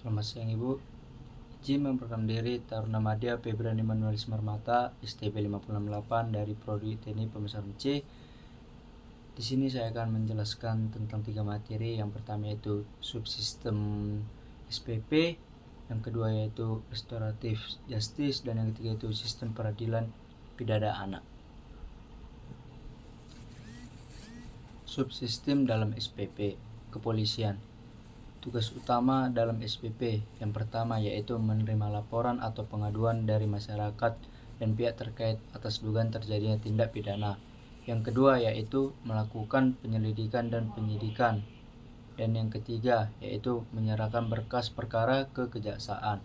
Selamat siang Ibu. Izin memperkenalkan diri, Taruna Madya Febrian Immanuel Simarmata, STB 568 dari Prodi Teknik Pemasaran C. Di sini saya akan menjelaskan tentang 3 materi. Yang pertama yaitu subsistem SPP, yang kedua yaitu restoratif justice, dan yang ketiga yaitu sistem peradilan pidana anak. Subsistem dalam SPP kepolisian. Tugas utama dalam SPP yang pertama yaitu menerima laporan atau pengaduan dari masyarakat dan pihak terkait atas dugaan terjadinya tindak pidana. Yang kedua yaitu melakukan penyelidikan dan penyidikan. Dan yang ketiga yaitu menyerahkan berkas perkara ke kejaksaan.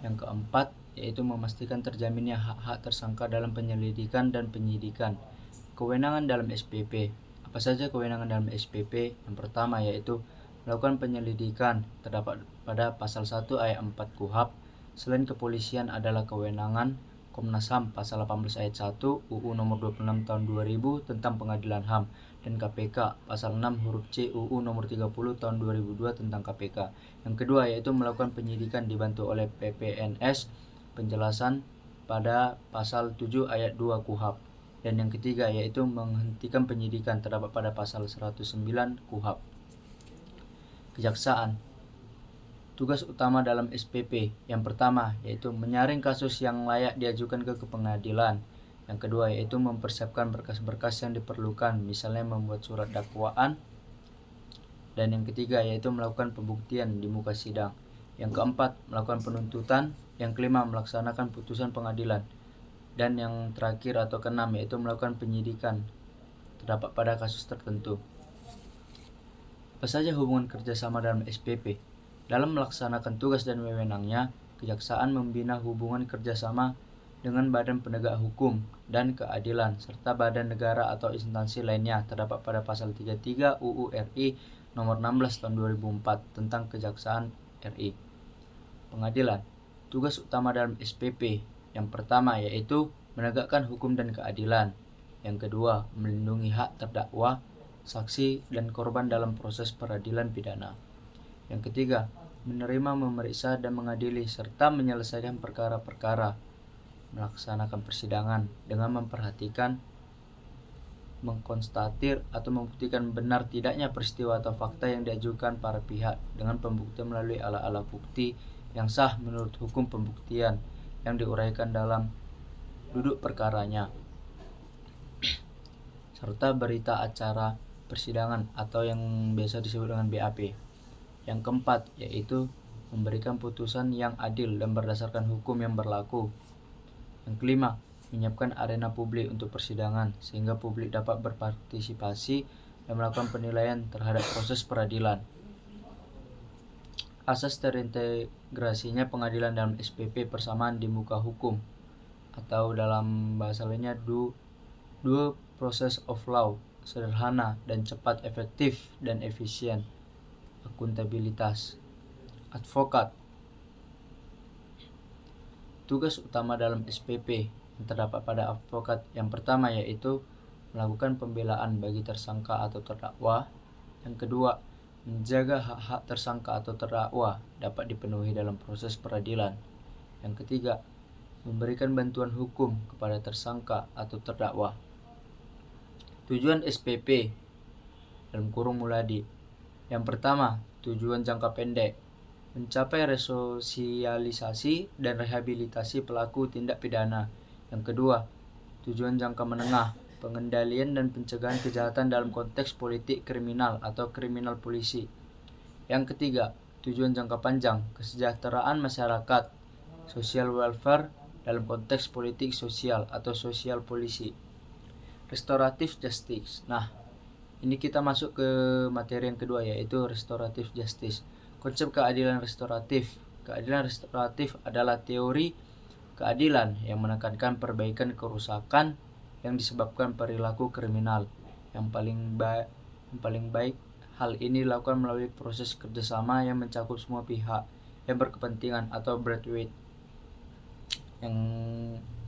Yang keempat yaitu memastikan terjaminnya hak-hak tersangka dalam penyelidikan dan penyidikan. Kewenangan dalam SPP. Apa saja kewenangan dalam SPP? Yang pertama yaitu melakukan penyelidikan terdapat pada pasal 1 ayat 4 KUHP. Selain kepolisian adalah kewenangan Komnas HAM pasal 18 ayat 1 UU nomor 26 tahun 2000 tentang pengadilan HAM, dan KPK pasal 6 huruf C UU nomor 30 tahun 2002 tentang KPK. Yang kedua yaitu melakukan penyidikan dibantu oleh PPNS, penjelasan pada pasal 7 ayat 2 KUHP. Dan yang ketiga yaitu menghentikan penyidikan terdapat pada pasal 109 KUHP. Kejaksaan. Tugas utama dalam SPP yang pertama yaitu menyaring kasus yang layak diajukan ke pengadilan. Yang kedua yaitu mempersiapkan berkas-berkas yang diperlukan, misalnya membuat surat dakwaan. Dan yang ketiga yaitu melakukan pembuktian di muka sidang. Yang keempat melakukan penuntutan. Yang kelima melaksanakan putusan pengadilan. Dan yang terakhir atau keenam yaitu melakukan penyidikan terdapat pada kasus tertentu. Apa saja hubungan kerjasama dalam SPP? Dalam melaksanakan tugas dan wewenangnya, kejaksaan membina hubungan kerjasama dengan badan penegak hukum dan keadilan serta badan negara atau instansi lainnya terdapat pada pasal 33 UU RI nomor 16 tahun 2004 tentang Kejaksaan RI. Pengadilan. Tugas utama dalam SPP yang pertama yaitu menegakkan hukum dan keadilan. Yang kedua, melindungi hak terdakwa, saksi, dan korban dalam proses peradilan pidana. Yang ketiga, menerima, memeriksa, dan mengadili serta menyelesaikan perkara-perkara, melaksanakan persidangan dengan memperhatikan, mengkonstatir atau membuktikan benar tidaknya peristiwa atau fakta yang diajukan para pihak dengan pembuktian melalui alat-alat bukti yang sah menurut hukum pembuktian yang diuraikan dalam duduk perkaranya, serta berita acara persidangan atau yang biasa disebut dengan BAP. Yang keempat yaitu memberikan putusan yang adil dan berdasarkan hukum yang berlaku. Yang kelima, menyiapkan arena publik untuk persidangan sehingga publik dapat berpartisipasi dan melakukan penilaian terhadap proses peradilan. Asas terintegrasinya pengadilan dalam SPP persamaan di muka hukum, atau dalam bahasa lainnya dua process of law, sederhana dan cepat, efektif dan efisien. Akuntabilitas. Advokat. Tugas utama dalam SPP yang terdapat pada advokat yang pertama yaitu melakukan pembelaan bagi tersangka atau terdakwa. Yang kedua, menjaga hak-hak tersangka atau terdakwa dapat dipenuhi dalam proses peradilan. Yang ketiga, memberikan bantuan hukum kepada tersangka atau terdakwa. Tujuan SPP dalam kurung Muladi. Yang pertama, tujuan jangka pendek, mencapai resosialisasi dan rehabilitasi pelaku tindak pidana. Yang kedua, tujuan jangka menengah, pengendalian dan pencegahan kejahatan dalam konteks politik kriminal atau kriminal polisi. Yang ketiga, tujuan jangka panjang, kesejahteraan masyarakat, social welfare dalam konteks politik sosial atau sosial polisi. Restoratif justice. Nah, ini kita masuk ke materi yang kedua yaitu restoratif justice. Konsep keadilan restoratif. Keadilan restoratif adalah teori keadilan yang menekankan perbaikan kerusakan yang disebabkan perilaku kriminal. Yang paling baik hal ini dilakukan melalui proses kerjasama yang mencakup semua pihak yang berkepentingan atau breadweight. Yang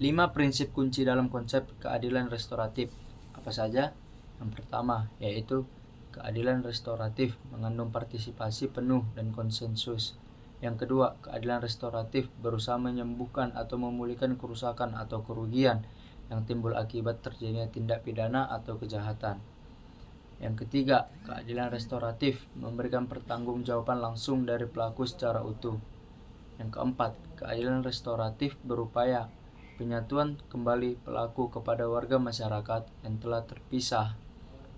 5 prinsip kunci dalam konsep keadilan restoratif. Apa saja? Yang pertama yaitu keadilan restoratif mengandung partisipasi penuh dan konsensus. Yang kedua, keadilan restoratif berusaha menyembuhkan atau memulihkan kerusakan atau kerugian yang timbul akibat terjadinya tindak pidana atau kejahatan. Yang ketiga, keadilan restoratif memberikan pertanggungjawaban langsung dari pelaku secara utuh. Yang keempat, keadilan restoratif berupaya penyatuan kembali pelaku kepada warga masyarakat yang telah terpisah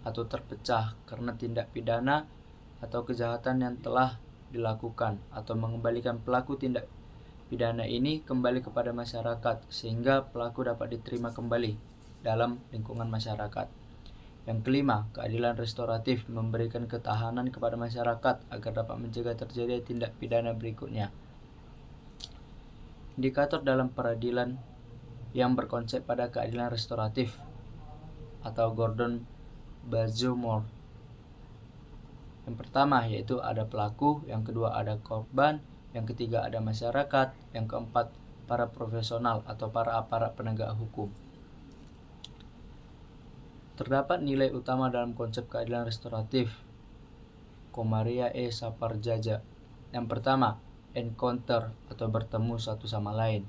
atau terpecah karena tindak pidana atau kejahatan yang telah dilakukan, atau mengembalikan pelaku tindak pidana ini kembali kepada masyarakat sehingga pelaku dapat diterima kembali dalam lingkungan masyarakat. Yang kelima, keadilan restoratif memberikan ketahanan kepada masyarakat agar dapat mencegah terjadi tindak pidana berikutnya. Indikator dalam peradilan yang berkonsep pada keadilan restoratif atau Gordon Bazemore. Yang pertama yaitu ada pelaku, yang kedua ada korban, yang ketiga ada masyarakat, yang keempat para profesional atau para aparat penegak hukum. Terdapat nilai utama dalam konsep keadilan restoratif. Komaria E. Saparjaja. Yang pertama, encounter atau bertemu satu sama lain.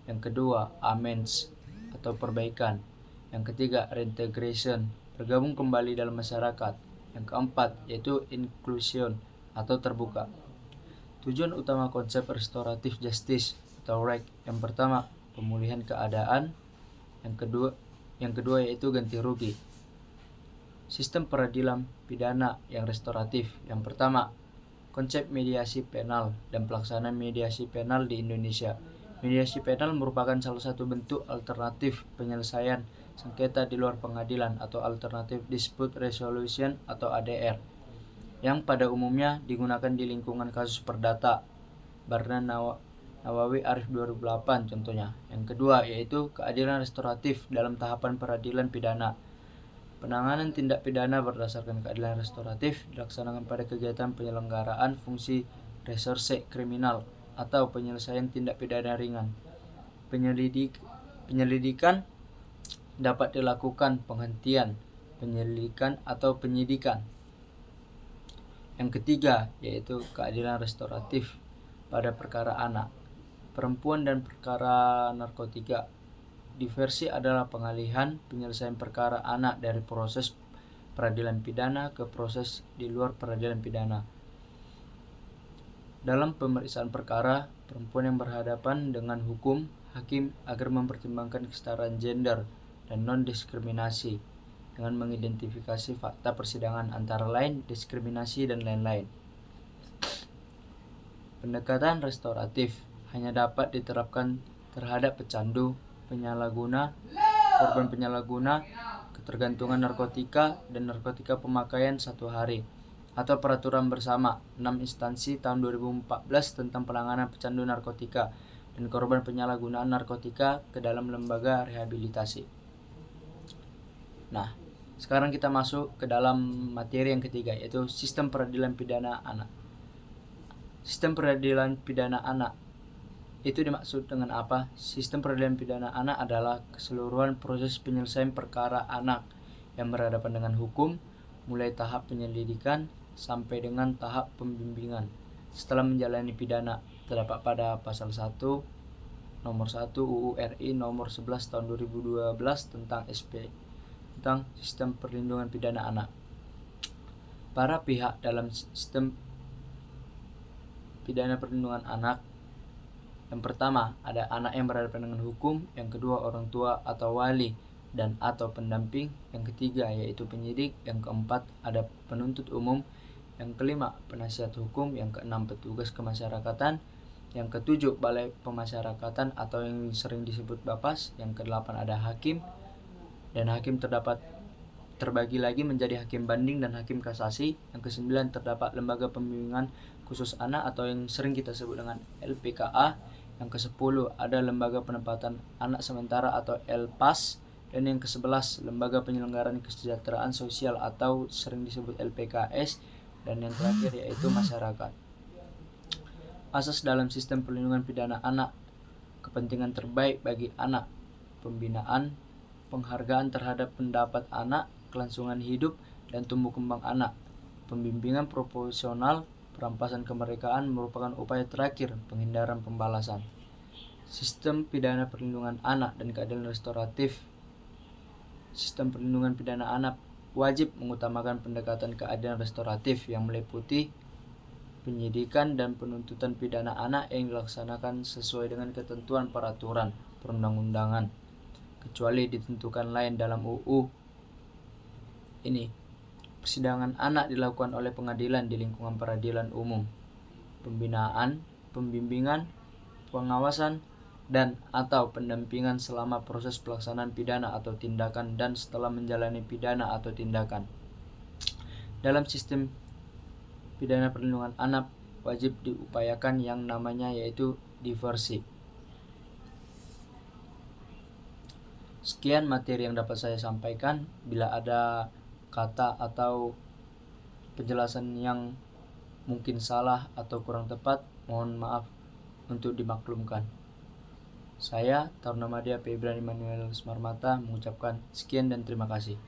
Yang kedua, amends atau perbaikan. Yang ketiga, reintegration, bergabung kembali dalam masyarakat. Yang keempat yaitu inclusion atau terbuka. Tujuan utama konsep restoratif justice atau REC, yang pertama pemulihan keadaan, yang kedua yaitu ganti rugi. Sistem peradilan pidana yang restoratif, yang pertama konsep mediasi penal dan pelaksanaan mediasi penal di Indonesia. Mediasi penal merupakan salah satu bentuk alternatif penyelesaian sengketa di luar pengadilan atau alternative dispute resolution atau ADR, yang pada umumnya digunakan di lingkungan kasus perdata. Barna Nawawi Arif 2008 contohnya. Yang kedua yaitu keadilan restoratif dalam tahapan peradilan pidana. Penanganan tindak pidana berdasarkan keadilan restoratif dilaksanakan pada kegiatan penyelenggaraan fungsi reserse kriminal atau penyelesaian tindak pidana ringan. Penyelidikan dapat dilakukan penghentian penyelidikan atau penyidikan. Yang ketiga yaitu keadilan restoratif pada perkara anak, perempuan dan perkara narkotika. Diversi adalah pengalihan penyelesaian perkara anak dari proses peradilan pidana ke proses di luar peradilan pidana. Dalam pemeriksaan perkara, perempuan yang berhadapan dengan hukum, hakim agar mempertimbangkan kesetaraan gender dan non-diskriminasi dengan mengidentifikasi fakta persidangan antara lain diskriminasi dan lain-lain. Pendekatan restoratif hanya dapat diterapkan terhadap pecandu, penyalahguna, korban penyalahguna, ketergantungan narkotika dan narkotika pemakaian 1 hari, atau peraturan bersama 6 instansi tahun 2014 tentang penanganan pecandu narkotika dan korban penyalahgunaan narkotika ke dalam lembaga rehabilitasi. Nah, sekarang kita masuk ke dalam materi yang ketiga, yaitu sistem peradilan pidana anak. Sistem peradilan pidana anak itu dimaksud dengan apa? Sistem peradilan pidana anak adalah keseluruhan proses penyelesaian perkara anak yang berhadapan dengan hukum, mulai tahap penyelidikan sampai dengan tahap pembimbingan setelah menjalani pidana. Terdapat pada pasal 1 nomor 1 UU RI nomor 11 tahun 2012 tentang sistem perlindungan pidana anak. Para pihak dalam sistem pidana perlindungan anak, yang pertama ada anak yang berhadapan dengan hukum, yang kedua orang tua atau wali dan atau pendamping, yang ketiga yaitu penyidik, yang keempat ada penuntut umum, yang kelima penasihat hukum, yang keenam petugas kemasyarakatan, yang ketujuh balai pemasyarakatan atau yang sering disebut Bapas, yang kedelapan ada hakim, dan hakim terbagi lagi menjadi hakim banding dan hakim kasasi. Yang kesembilan terdapat lembaga pembimbingan khusus anak atau yang sering kita sebut dengan LPKA. Yang ke-10 ada lembaga penempatan anak sementara atau LPAS, dan yang ke-11 lembaga penyelenggaraan kesejahteraan sosial atau sering disebut LPKS, dan yang terakhir yaitu masyarakat. Asas dalam sistem perlindungan pidana anak: kepentingan terbaik bagi anak, pembinaan, penghargaan terhadap pendapat anak, kelangsungan hidup dan tumbuh kembang anak, pembimbingan proporsional, Perampasan kemerdekaan merupakan upaya terakhir penghindaran pembalasan. Sistem pidana perlindungan anak dan keadilan restoratif. Sistem perlindungan pidana anak wajib mengutamakan pendekatan keadilan restoratif yang meliputi penyidikan dan penuntutan pidana anak yang dilaksanakan sesuai dengan ketentuan peraturan perundang-undangan, kecuali ditentukan lain dalam UU. Ini persidangan anak dilakukan oleh pengadilan di lingkungan peradilan umum. Pembinaan, pembimbingan, pengawasan, dan atau pendampingan selama proses pelaksanaan pidana atau tindakan dan setelah menjalani pidana atau tindakan. Dalam sistem pidana perlindungan anak wajib diupayakan yang namanya yaitu diversi. Sekian materi yang dapat saya sampaikan. Bila ada kata atau penjelasan yang mungkin salah atau kurang tepat, mohon maaf untuk dimaklumkan. Saya, Taruna Madya Febran Immanuel Smarmata, mengucapkan sekian dan terima kasih.